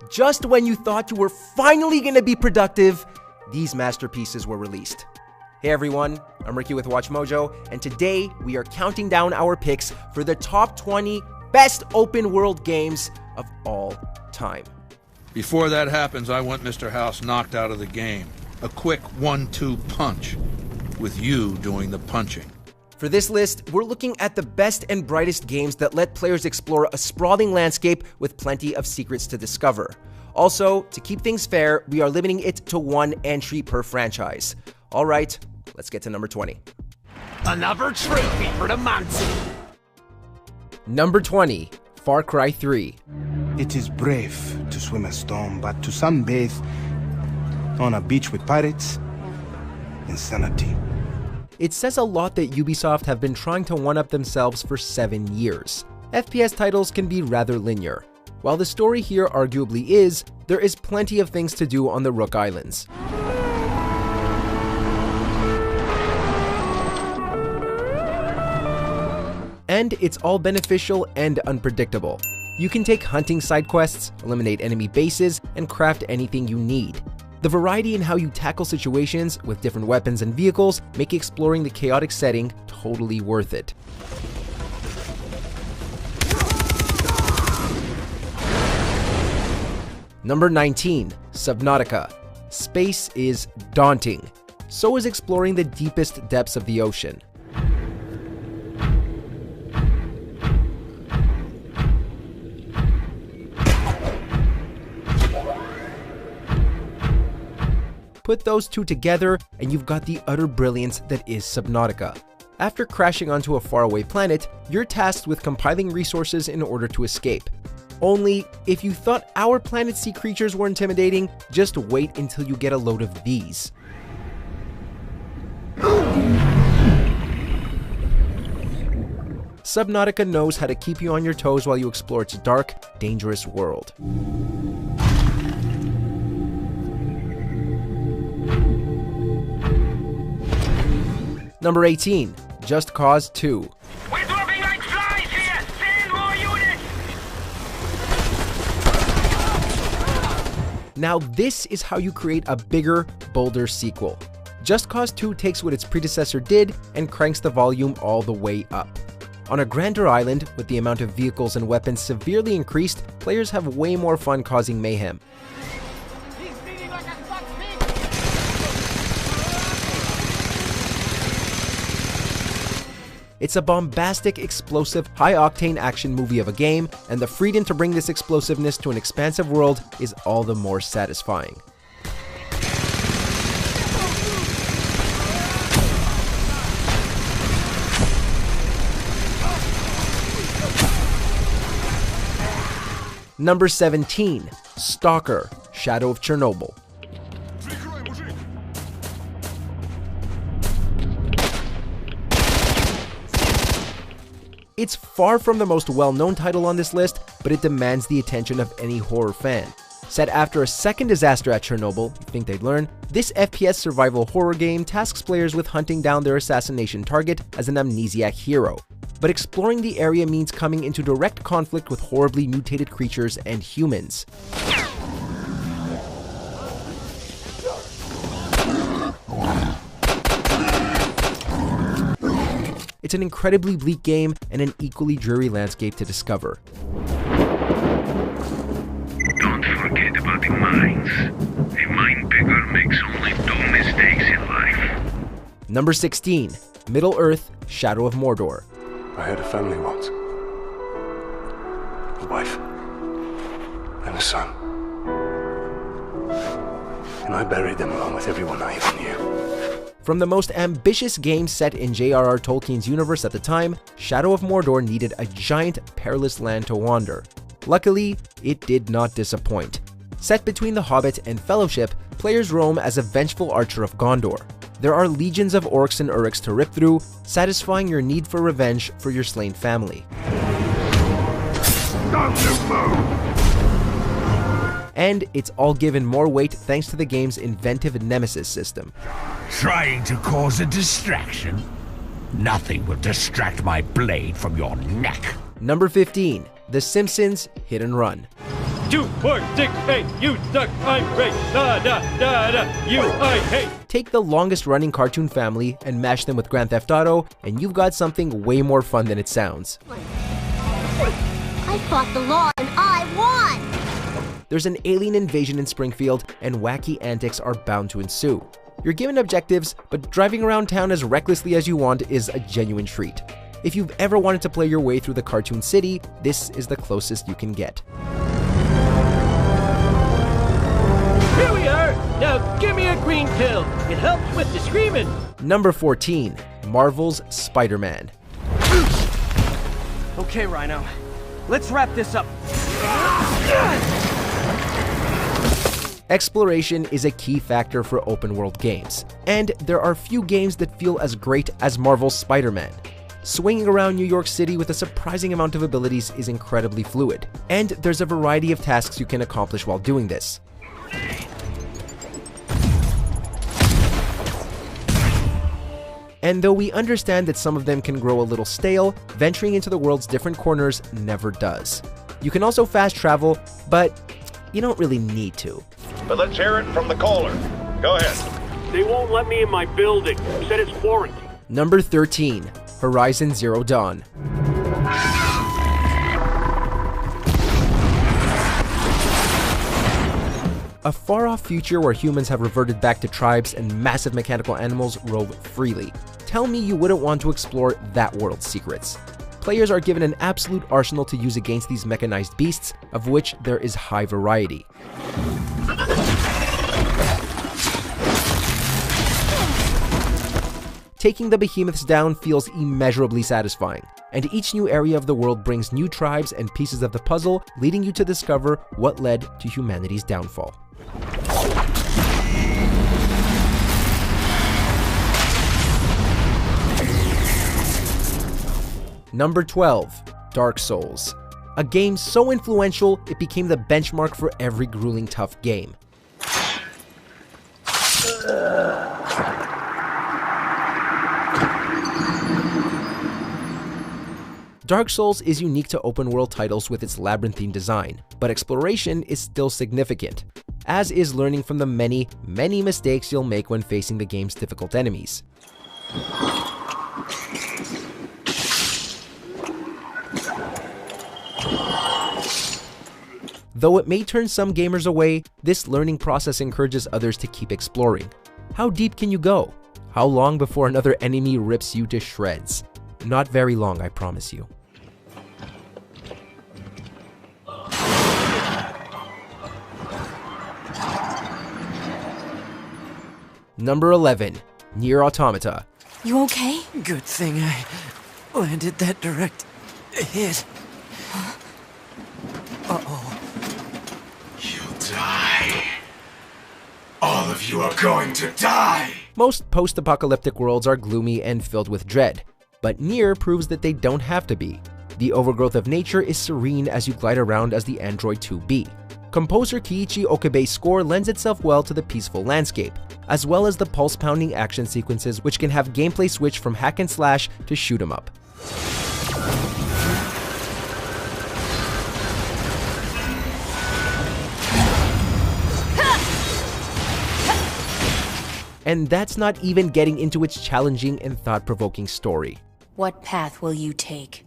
Just when you thought you were finally gonna be productive, these masterpieces were released. Hey everyone, I'm Ricky with WatchMojo, and today we are counting down our picks for the top 20 best open world games of all time. Before that happens, I want Mr. House knocked out of the game. A quick 1-2 punch, with you doing the punching. For this list, we're looking at the best and brightest games that let players explore a sprawling landscape with plenty of secrets to discover. Also, to keep things fair, we are limiting it to one entry per franchise. All right, let's get to number 20. Another trophy for the Mansi. Number 20, Far Cry 3. It is brave to swim a storm, but to sunbathe on a beach with pirates, insanity. It says a lot that Ubisoft have been trying to one-up themselves for 7 years. FPS titles can be rather linear. While the story here arguably is, there is plenty of things to do on the Rook Islands. And it's all beneficial and unpredictable. You can take hunting side quests, eliminate enemy bases, and craft anything you need. The variety in how you tackle situations with different weapons and vehicles make exploring the chaotic setting totally worth it. Number 19, Subnautica. Space is daunting. So is exploring the deepest depths of the ocean. Put those two together, and you've got the utter brilliance that is Subnautica. After crashing onto a faraway planet, you're tasked with compiling resources in order to escape. Only, if you thought our planet's sea creatures were intimidating, just wait until you get a load of these. Subnautica knows how to keep you on your toes while you explore its dark, dangerous world. Number 18, Just Cause 2. We're dropping like flies here! Send more units! Now this is how you create a bigger, bolder sequel. Just Cause 2 takes what its predecessor did and cranks the volume all the way up. On a grander island, with the amount of vehicles and weapons severely increased, players have way more fun causing mayhem. It's a bombastic, explosive, high-octane action movie of a game, and the freedom to bring this explosiveness to an expansive world is all the more satisfying. Number 17, Stalker: Shadow of Chernobyl. It's far from the most well-known title on this list, but it demands the attention of any horror fan. Set after a second disaster at Chernobyl, you think they'd learn, this FPS survival horror game tasks players with hunting down their assassination target as an amnesiac hero. But exploring the area means coming into direct conflict with horribly mutated creatures and humans. It's an incredibly bleak game and an equally dreary landscape to discover. Don't forget about the mines. A mine bigger makes only 2 mistakes in life. Number 16, Middle-earth: Shadow of Mordor. I had a family once. A wife. And a son. And I buried them along with everyone I ever knew. From the most ambitious game set in J.R.R. Tolkien's universe at the time, Shadow of Mordor needed a giant, perilous land to wander. Luckily, it did not disappoint. Set between The Hobbit and Fellowship, players roam as a vengeful archer of Gondor. There are legions of orcs and uruks to rip through, satisfying your need for revenge for your slain family. And it's all given more weight thanks to the game's inventive Nemesis system. Trying to cause a distraction? Nothing will distract my blade from your neck. Number 15, The Simpsons: Hit and Run. 2, 4, 6, 8. You suck, I'm great. Da da da da. You I hate. Take the longest running cartoon family and mash them with Grand Theft Auto, and you've got something way more fun than it sounds. I fought the law and I won! There's an alien invasion in Springfield, and wacky antics are bound to ensue. You're given objectives, but driving around town as recklessly as you want is a genuine treat. If you've ever wanted to play your way through the Cartoon City, this is the closest you can get. Here we are! Now give me a green pill. It helps with the screaming. Number 14, Marvel's Spider-Man. Okay, Rhino. Let's wrap this up. Exploration is a key factor for open-world games, and there are few games that feel as great as Marvel's Spider-Man. Swinging around New York City with a surprising amount of abilities is incredibly fluid, and there's a variety of tasks you can accomplish while doing this. And though we understand that some of them can grow a little stale, venturing into the world's different corners never does. You can also fast travel, but you don't really need to. But let's hear it from the caller. Go ahead. They won't let me in my building. Said it's quarantine. Number 13, Horizon Zero Dawn. A far-off future where humans have reverted back to tribes and massive mechanical animals rove freely. Tell me you wouldn't want to explore that world's secrets. Players are given an absolute arsenal to use against these mechanized beasts, of which there is high variety. Taking the behemoths down feels immeasurably satisfying, and each new area of the world brings new tribes and pieces of the puzzle, leading you to discover what led to humanity's downfall. Number 12, Dark Souls. A game so influential, it became the benchmark for every grueling tough game. Dark Souls is unique to open-world titles with its labyrinthine design, but exploration is still significant, as is learning from the many, many mistakes you'll make when facing the game's difficult enemies. Though it may turn some gamers away, this learning process encourages others to keep exploring. How deep can you go? How long before another enemy rips you to shreds? Not very long, I promise you. Number 11, Nier Automata. You okay? Good thing I landed that direct hit. Uh-oh. You'll die. All of you are going to die! Most post-apocalyptic worlds are gloomy and filled with dread, but Nier proves that they don't have to be. The overgrowth of nature is serene as you glide around as the android 2B. Composer Kiichi Okabe's score lends itself well to the peaceful landscape, as well as the pulse-pounding action sequences which can have gameplay switch from hack and slash to shoot 'em up. And that's not even getting into its challenging and thought-provoking story. What path will you take?